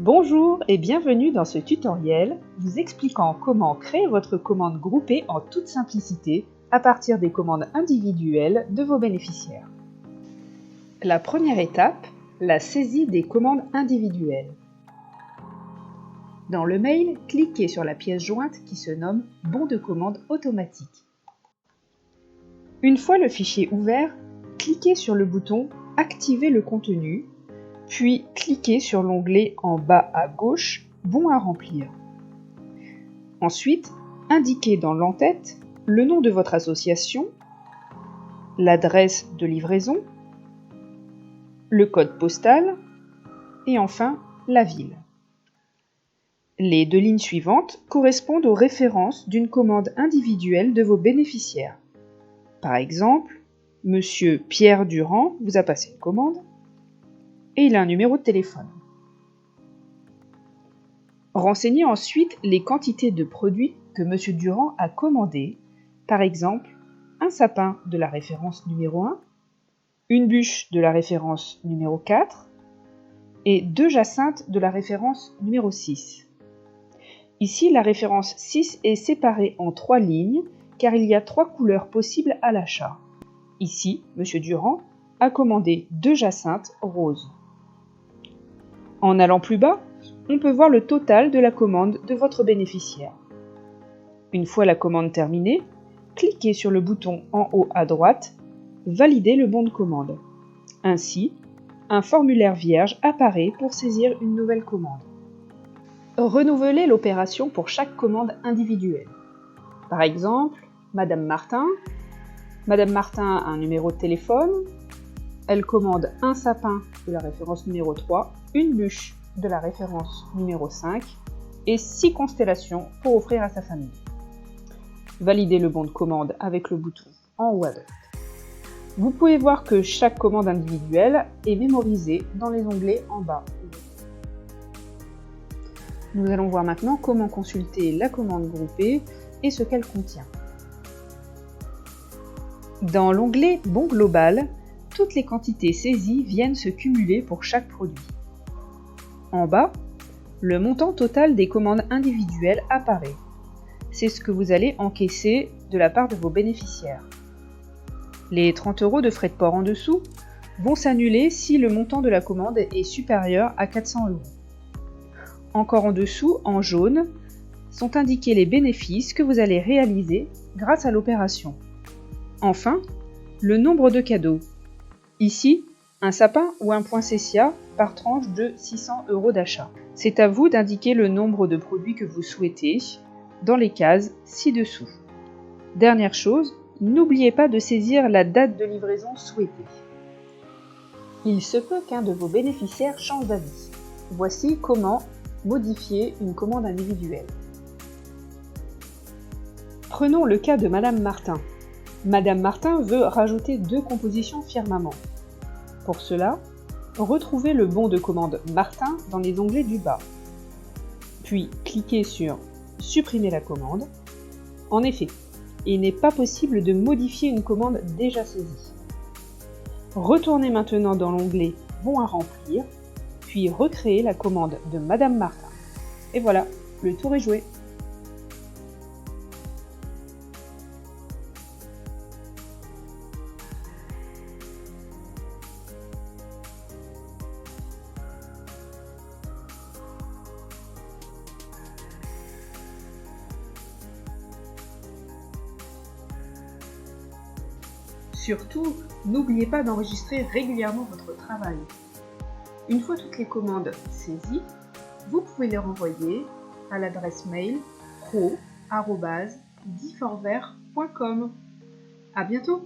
Bonjour et bienvenue dans ce tutoriel vous expliquant comment créer votre commande groupée en toute simplicité à partir des commandes individuelles de vos bénéficiaires. La première étape, la saisie des commandes individuelles. Dans le mail, cliquez sur la pièce jointe qui se nomme « Bon de commande automatique ». Une fois le fichier ouvert, cliquez sur le bouton « Activer le contenu », puis cliquez sur l'onglet en bas à gauche « Bon à remplir ». Ensuite, indiquez dans l'en-tête le nom de votre association, l'adresse de livraison, le code postal et enfin la ville. Les deux lignes suivantes correspondent aux références d'une commande individuelle de vos bénéficiaires. Par exemple, Monsieur Pierre Durand vous a passé une commande et il a un numéro de téléphone. Renseignez ensuite les quantités de produits que Monsieur Durand a commandés, par exemple un sapin de la référence numéro 1, une bûche de la référence numéro 4 et 2 jacinthes de la référence numéro 6. Ici, la référence 6 est séparée en 3 lignes car il y a 3 couleurs possibles à l'achat. Ici, Monsieur Durand a commandé 2 jacinthes roses. En allant plus bas, on peut voir le total de la commande de votre bénéficiaire. Une fois la commande terminée, cliquez sur le bouton en haut à droite « Valider le bon de commande ». Ainsi, un formulaire vierge apparaît pour saisir une nouvelle commande. Renouvelez l'opération pour chaque commande individuelle. Par exemple, Madame Martin. Madame Martin a un numéro de téléphone. Elle commande un sapin de la référence numéro 3, une bûche de la référence numéro 5 et 6 constellations pour offrir à sa famille. Validez le bon de commande avec le bouton en haut à droite. Vous pouvez voir que chaque commande individuelle est mémorisée dans les onglets en bas. Nous allons voir maintenant comment consulter la commande groupée et ce qu'elle contient. Dans l'onglet « Bon global », toutes les quantités saisies viennent se cumuler pour chaque produit. En bas, le montant total des commandes individuelles apparaît. C'est ce que vous allez encaisser de la part de vos bénéficiaires. Les 30 € de frais de port en dessous vont s'annuler si le montant de la commande est supérieur à 400 €. Encore en dessous, en jaune, sont indiqués les bénéfices que vous allez réaliser grâce à l'opération. Enfin, le nombre de cadeaux. Ici, un sapin ou un poinsettia par tranche de 600 € d'achat. C'est à vous d'indiquer le nombre de produits que vous souhaitez dans les cases ci-dessous. Dernière chose, n'oubliez pas de saisir la date de livraison souhaitée. Il se peut qu'un de vos bénéficiaires change d'avis. Voici comment modifier une commande individuelle. Prenons le cas de Madame Martin. Madame Martin veut rajouter 2 compositions firmament. Pour cela, retrouvez le bon de commande Martin dans les onglets du bas. Puis cliquez sur « Supprimer la commande ». En effet, il n'est pas possible de modifier une commande déjà saisie. Retournez maintenant dans l'onglet « Bon à remplir », puis recréez la commande de Madame Martin. Et voilà, le tour est joué. Surtout, n'oubliez pas d'enregistrer régulièrement votre travail. Une fois toutes les commandes saisies, vous pouvez les renvoyer à l'adresse mail pro@diforvert.com. À bientôt!